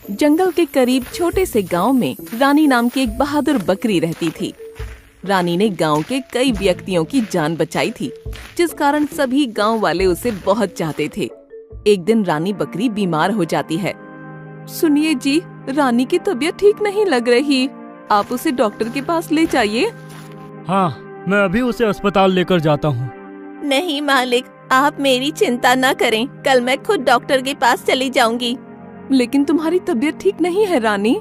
जंगल के करीब छोटे से गांव में रानी नाम की एक बहादुर बकरी रहती थी। रानी ने गांव के कई व्यक्तियों की जान बचाई थी, जिस कारण सभी गांव वाले उसे बहुत चाहते थे। एक दिन रानी बकरी बीमार हो जाती है। सुनिए जी, रानी की तबीयत ठीक नहीं लग रही, आप उसे डॉक्टर के पास ले जाइए। हाँ, मैं अभी उसे अस्पताल लेकर जाता हूँ। नहीं मालिक, आप मेरी चिंता न करें, कल मैं खुद डॉक्टर के पास चली जाऊंगी। लेकिन तुम्हारी तबीयत ठीक नहीं है रानी।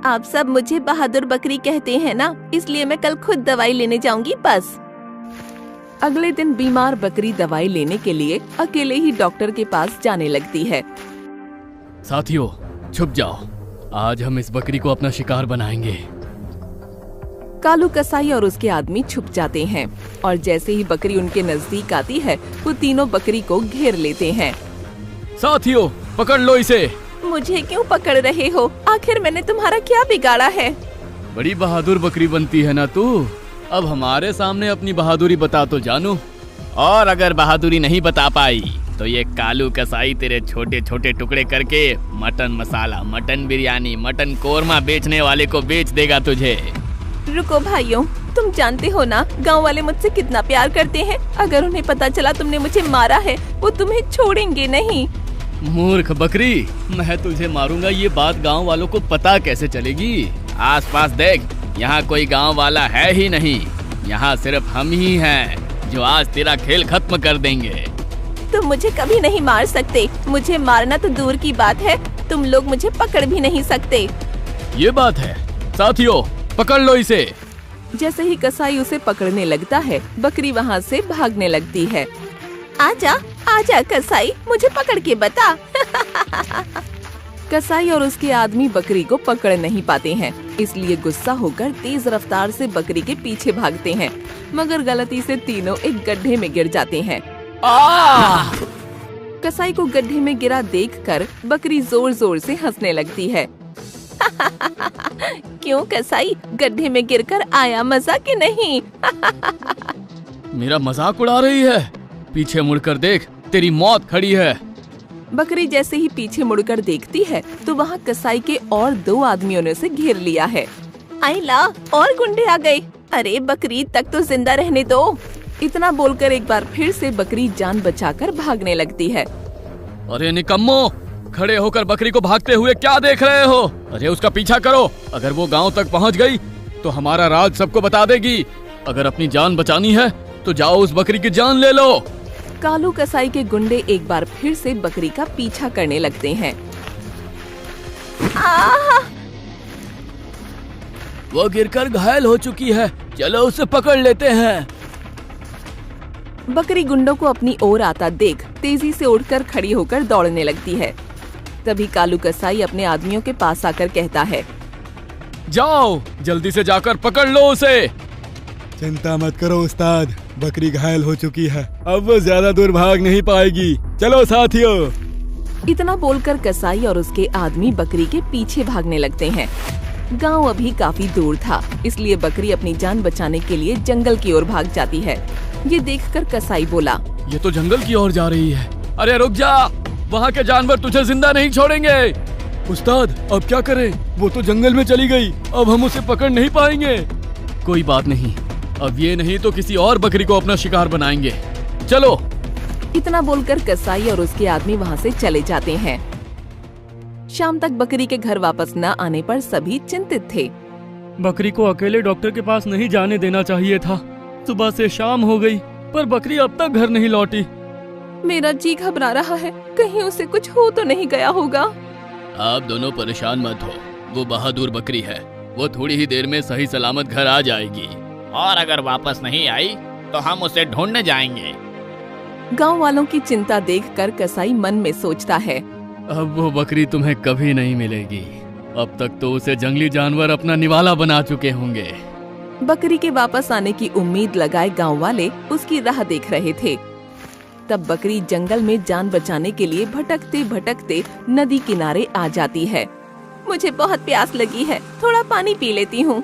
आप सब मुझे बहादुर बकरी कहते हैं ना, इसलिए मैं कल खुद दवाई लेने जाऊंगी बस। अगले दिन बीमार बकरी दवाई लेने के लिए अकेले ही डॉक्टर के पास जाने लगती है। साथियों, छुप जाओ, आज हम इस बकरी को अपना शिकार बनाएंगे। कालू कसाई और उसके आदमी छुप जाते हैं और जैसे ही बकरी उनके नजदीक आती है, वो तीनों बकरी को घेर लेते हैं। साथियों, पकड़ लो इसे। मुझे क्यों पकड़ रहे हो? आखिर मैंने तुम्हारा क्या बिगाड़ा है? बड़ी बहादुर बकरी बनती है ना तू। अब हमारे सामने अपनी बहादुरी बता तो जानू। और अगर बहादुरी नहीं बता पाई तो ये कालू कसाई तेरे छोटे छोटे टुकड़े करके मटन मसाला, मटन बिरयानी, मटन कोरमा बेचने वाले को बेच देगा तुझे। रुको भाइयों, तुम जानते हो ना गांव वाले मुझसे कितना प्यार करते हैं। अगर उन्हें पता चला तुमने मुझे मारा है, वो तुम्हें छोड़ेंगे नहीं। मूर्ख बकरी, मैं तुझे मारूंगा ये बात गांव वालों को पता कैसे चलेगी? आसपास देख, यहाँ कोई गांव वाला है ही नहीं। यहाँ सिर्फ हम ही हैं जो आज तेरा खेल खत्म कर देंगे। तुम मुझे कभी नहीं मार सकते। मुझे मारना तो दूर की बात है, तुम लोग मुझे पकड़ भी नहीं सकते। ये बात है। साथियों, पकड़ लो इसे। जैसे ही कसाई उसे पकड़ने लगता है, बकरी वहाँ से भागने लगती है। आजा आजा कसाई, मुझे पकड़ के बता। कसाई और उसके आदमी बकरी को पकड़ नहीं पाते हैं, इसलिए गुस्सा होकर तेज रफ्तार से बकरी के पीछे भागते हैं, मगर गलती से तीनों एक गड्ढे में गिर जाते हैं। कसाई को गड्ढे में गिरा देखकर बकरी जोर जोर से हंसने लगती है। क्यों कसाई, गड्ढे में गिरकर आया मजा कि नहीं? मेरा मजाक उड़ा रही है? पीछे मुड़कर देख, तेरी मौत खड़ी है। बकरी जैसे ही पीछे मुड़कर देखती है तो वहाँ कसाई के और दो आदमियों ने उसे घेर लिया है। आइला, और गुंडे आ गए। अरे बकरी तक तो जिंदा रहने दो। इतना बोलकर एक बार फिर से बकरी जान बचाकर भागने लगती है। अरे निकम्मो, खड़े होकर बकरी को भागते हुए क्या देख रहे हो? अरे उसका पीछा करो। अगर वो गांव तक पहुंच गई तो हमारा राज सबको बता देगी। अगर अपनी जान बचानी है तो जाओ उस बकरी की जान ले लो। कालू कसाई के गुंडे एक बार फिर से बकरी का पीछा करने लगते हैं। वो गिरकर घायल हो चुकी है, चलो उसे पकड़ लेते हैं। बकरी गुंडों को अपनी ओर आता देख तेजी से उठकर खड़ी होकर दौड़ने लगती है। तभी कालू कसाई अपने आदमियों के पास आकर कहता है, जाओ जल्दी से जाकर पकड़ लो उसे। चिंता मत करो उस्ताद, बकरी घायल हो चुकी है, अब वो ज्यादा दूर भाग नहीं पाएगी। चलो साथियों। इतना बोलकर कसाई और उसके आदमी बकरी के पीछे भागने लगते हैं। गांव अभी काफी दूर था, इसलिए बकरी अपनी जान बचाने के लिए जंगल की ओर भाग जाती है। ये देखकर कसाई बोला, ये तो जंगल की ओर जा रही है। अरे रुक जा, वहाँ के जानवर तुझे जिंदा नहीं छोड़ेंगे। उस्ताद, अब क्या करें? वो तो जंगल में चली गई, अब हम उसे पकड़ नहीं पाएंगे। कोई बात नहीं, अब ये नहीं तो किसी और बकरी को अपना शिकार बनाएंगे। चलो। इतना बोलकर कसाई और उसके आदमी वहाँ से चले जाते हैं। शाम तक बकरी के घर वापस न आने पर सभी चिंतित थे। बकरी को अकेले डॉक्टर के पास नहीं जाने देना चाहिए था। सुबह से शाम हो गई पर बकरी अब तक घर नहीं लौटी। मेरा जी घबरा रहा है, कहीं उसे कुछ हो तो नहीं गया होगा। आप दोनों परेशान मत हो, वो बहादुर बकरी है, वो थोड़ी ही देर में सही सलामत घर आ जाएगी। और अगर वापस नहीं आई तो हम उसे ढूंढने जाएंगे। गांव वालों की चिंता देखकर कसाई मन में सोचता है, अब वो बकरी तुम्हें कभी नहीं मिलेगी। अब तक तो उसे जंगली जानवर अपना निवाला बना चुके होंगे। बकरी के वापस आने की उम्मीद लगाए गांव वाले उसकी राह देख रहे थे। तब बकरी जंगल में जान बचाने के लिए भटकते भटकते नदी किनारे आ जाती है। मुझे बहुत प्यास लगी है, थोड़ा पानी पी लेती हूँ।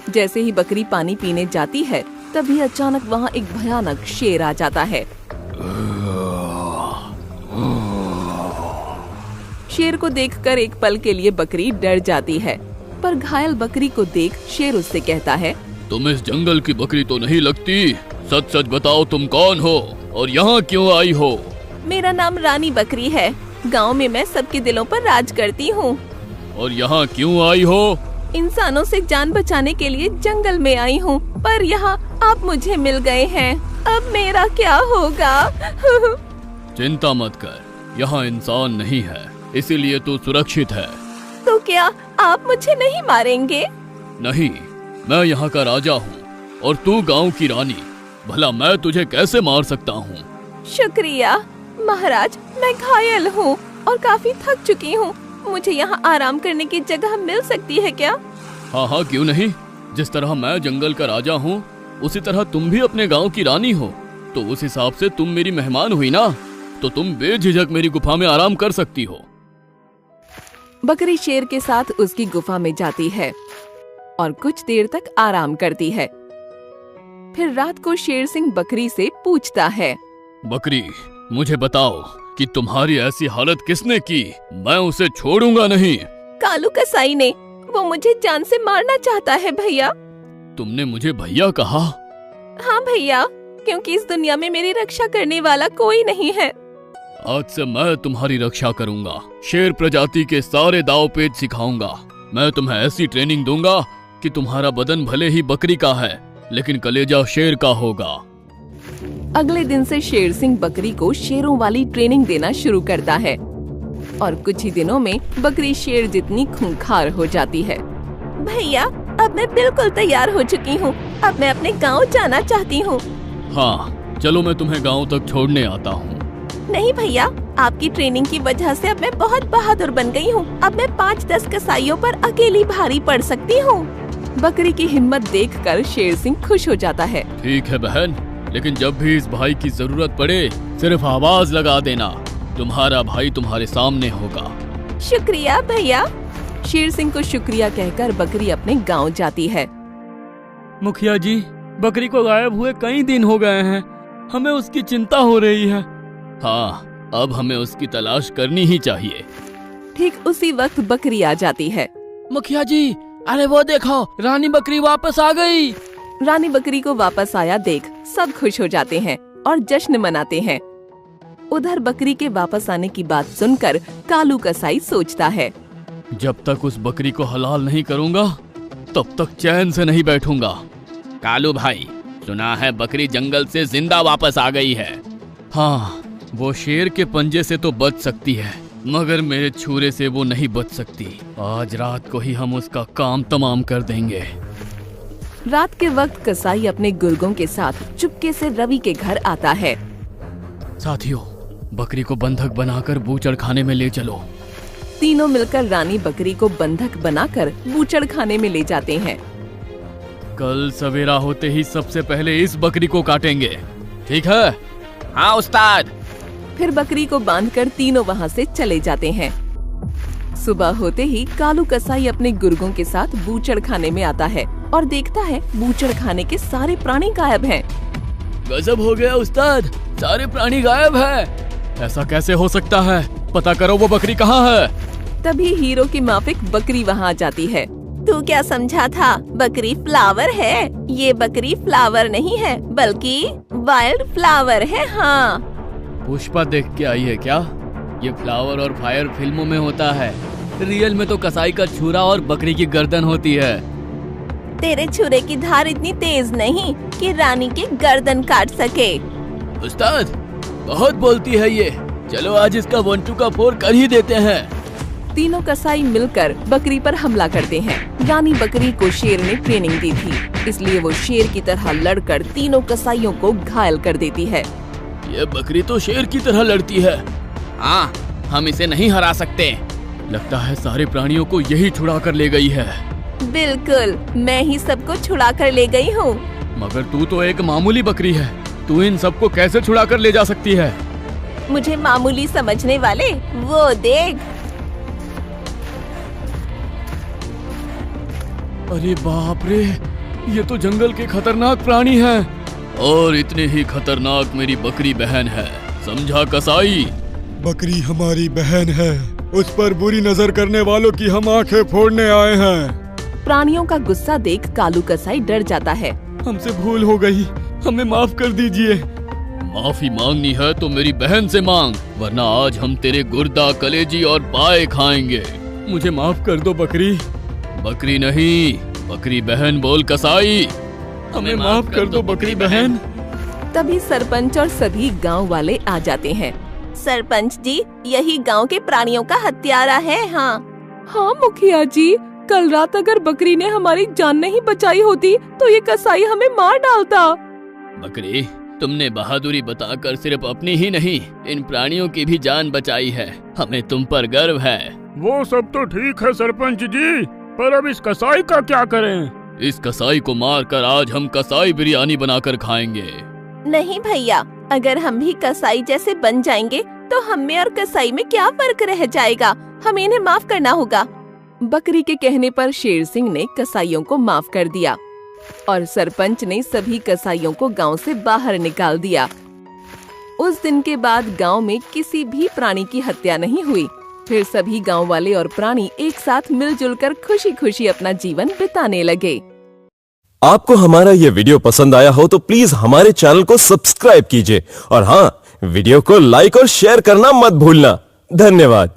जैसे ही बकरी पानी पीने जाती है, तभी अचानक वहाँ एक भयानक शेर आ जाता है। शेर को देखकर एक पल के लिए बकरी डर जाती है, पर घायल बकरी को देख शेर उससे कहता है, तुम इस जंगल की बकरी तो नहीं लगती। सच सच बताओ तुम कौन हो और यहाँ क्यों आई हो? मेरा नाम रानी बकरी है। गांव में मैं सबके दिलों पर राज करती हूँ। और यहाँ क्यों आई हो? इंसानों से जान बचाने के लिए जंगल में आई हूँ, पर यहाँ आप मुझे मिल गए हैं। अब मेरा क्या होगा? चिंता मत कर, यहाँ इंसान नहीं है, इसीलिए तू सुरक्षित है। तो क्या आप मुझे नहीं मारेंगे? नहीं, मैं यहाँ का राजा हूँ और तू गांव की रानी। भला मैं तुझे कैसे मार सकता हूँ? शुक्रिया महाराज, मैं घायल हूँ और काफी थक चुकी हूँ। मुझे यहाँ आराम करने की जगह मिल सकती है क्या? हाँ, क्यों नहीं। जिस तरह मैं जंगल का राजा हूँ, उसी तरह तुम भी अपने गांव की रानी हो, तो उस हिसाब से तुम मेरी मेहमान हुई ना, तो तुम बेझिझक मेरी गुफा में आराम कर सकती हो। बकरी शेर के साथ उसकी गुफा में जाती है और कुछ देर तक आराम करती है। फिर रात को शेर सिंह बकरी से पूछता है, बकरी, मुझे बताओ कि तुम्हारी ऐसी हालत किसने की? मैं उसे छोड़ूंगा नहीं। कालू कसाई ने। वो मुझे जान से मारना चाहता है भैया। तुमने मुझे भैया कहा? हाँ भैया, क्योंकि इस दुनिया में मेरी रक्षा करने वाला कोई नहीं है। आज से मैं तुम्हारी रक्षा करूंगा। शेर प्रजाति के सारे दाव पेच सिखाऊंगा। मैं तुम्हें ऐसी ट्रेनिंग दूंगा कि तुम्हारा बदन भले ही बकरी का है, लेकिन कलेजा शेर का होगा। अगले दिन से शेर सिंह बकरी को शेरों वाली ट्रेनिंग देना शुरू करता है और कुछ ही दिनों में बकरी शेर जितनी खूंखार हो जाती है। भैया, अब मैं बिल्कुल तैयार हो चुकी हूँ। अब मैं अपने गांव जाना चाहती हूँ। हाँ, चलो मैं तुम्हें गांव तक छोड़ने आता हूँ। नहीं भैया, आपकी ट्रेनिंग की वजह से अब मैं बहुत बहादुर बन गई हूँ। अब मैं 5-10 कसाईयों पर अकेली भारी पड़ सकती हूँ। बकरी की हिम्मत देखकर शेर सिंह खुश हो जाता है। ठीक है बहन, लेकिन जब भी इस भाई की जरूरत पड़े सिर्फ आवाज लगा देना। तुम्हारा भाई तुम्हारे सामने होगा। शुक्रिया भैया। शेर सिंह को शुक्रिया कहकर बकरी अपने गांव जाती है। मुखिया जी, बकरी को गायब हुए कई दिन हो गए हैं। हमें उसकी चिंता हो रही है। हाँ, अब हमें उसकी तलाश करनी ही चाहिए। ठीक उसी वक्त बकरी आ जाती है। मुखिया जी, अरे वो देखो, रानी बकरी वापस आ गई। रानी बकरी को वापस आया देख सब खुश हो जाते हैं और जश्न मनाते हैं। उधर बकरी के वापस आने की बात सुनकर कालू कसाई सोचता है, जब तक उस बकरी को हलाल नहीं करूंगा तब तक चैन से नहीं बैठूंगा। कालू भाई, सुना है बकरी जंगल से जिंदा वापस आ गई है। हाँ, वो शेर के पंजे से तो बच सकती है, मगर मेरे छुरे से वो नहीं बच सकती। आज रात को ही हम उसका काम तमाम कर देंगे। रात के वक्त कसाई अपने गुर्गों के साथ चुपके से रवि के घर आता है। साथियों, बकरी को बंधक बनाकर बूचड़ खाने में ले चलो। तीनों मिलकर रानी बकरी को बंधक बनाकर बूचड़ खाने में ले जाते हैं। कल सवेरा होते ही सबसे पहले इस बकरी को काटेंगे, ठीक है? हाँ उस्ताद। फिर बकरी को बांधकर तीनों वहाँ से चले जाते हैं। सुबह होते ही कालू कसाई अपने गुर्गों के साथ बूचड़ खाने में आता है और देखता है बूचड़ खाने के सारे प्राणी गायब हैं। गजब हो गया उस्ताद, सारे प्राणी गायब हैं। ऐसा कैसे हो सकता है? पता करो वो बकरी कहाँ है। तभी हीरो की माफिक बकरी वहाँ आ जाती है। तू क्या समझा था बकरी फ्लावर है? ये बकरी फ्लावर नहीं है बल्कि वाइल्ड फ्लावर है। हाँ, पुष्पा देख के आई है क्या? ये फ्लावर और फायर फिल्मों में होता है, रियल में तो कसाई का छुरा और बकरी की गर्दन होती है। तेरे छुरे की धार इतनी तेज नहीं कि रानी की गर्दन काट सके। उस्ताद, बहुत बोलती है ये। चलो आज इसका 1 2 का 4 कर ही देते हैं। तीनों कसाई मिलकर बकरी पर हमला करते हैं। रानी बकरी को शेर ने ट्रेनिंग दी थी, इसलिए वो शेर की तरह लड़कर तीनों कसाईयों को घायल कर देती है। ये बकरी तो शेर की तरह लड़ती है। हाँ, हम इसे नहीं हरा सकते। लगता है सारे प्राणियों को यही छुड़ा कर ले गई है। बिल्कुल, मैं ही सबको छुड़ा कर ले गई हूँ। मगर तू तो एक मामूली बकरी है, तू इन सबको कैसे छुड़ा कर ले जा सकती है? मुझे मामूली समझने वाले वो देख। अरे बाप रे, ये तो जंगल के खतरनाक प्राणी हैं। और इतने ही खतरनाक मेरी बकरी बहन है, समझा कसाई? बकरी हमारी बहन है उस पर बुरी नजर करने वालों की हम आंखें फोड़ने आए हैं। प्राणियों का गुस्सा देख कालू कसाई डर जाता है। हमसे भूल हो गई, हमें माफ कर दीजिए। माफी मांगनी है तो मेरी बहन से मांग, वरना आज हम तेरे गुर्दा, कलेजी और पाए खाएंगे। मुझे माफ कर दो बकरी। बकरी नहीं, बकरी बहन बोल कसाई। हमें माफ कर दो बकरी बहन। तभी सरपंच और सभी गांव वाले आ जाते हैं। सरपंच जी, यही गांव के प्राणियों का हत्यारा है। हाँ मुखिया जी, कल रात अगर बकरी ने हमारी जान नहीं बचाई होती तो ये कसाई हमें मार डालता। बकरी, तुमने बहादुरी बताकर सिर्फ अपनी ही नहीं, इन प्राणियों की भी जान बचाई है। हमें तुम पर गर्व है। वो सब तो ठीक है सरपंच जी, पर अब इस कसाई का क्या करें? इस कसाई को मारकर आज हम कसाई बिरयानी बनाकर खाएंगे। नहीं भैया, अगर हम भी कसाई जैसे बन जाएंगे तो हमें और कसाई में क्या फर्क रह जाएगा? हमें इन्हें माफ करना होगा। बकरी के कहने पर शेर सिंह ने कसाईयों को माफ कर दिया और सरपंच ने सभी कसाईयों को गांव से बाहर निकाल दिया। उस दिन के बाद गांव में किसी भी प्राणी की हत्या नहीं हुई। फिर सभी गांव वाले और प्राणी एक साथ मिलजुल कर खुशी खुशी अपना जीवन बिताने लगे। आपको हमारा ये वीडियो पसंद आया हो तो प्लीज हमारे चैनल को सब्सक्राइब कीजिए और हाँ, वीडियो को लाइक और शेयर करना मत भूलना। धन्यवाद।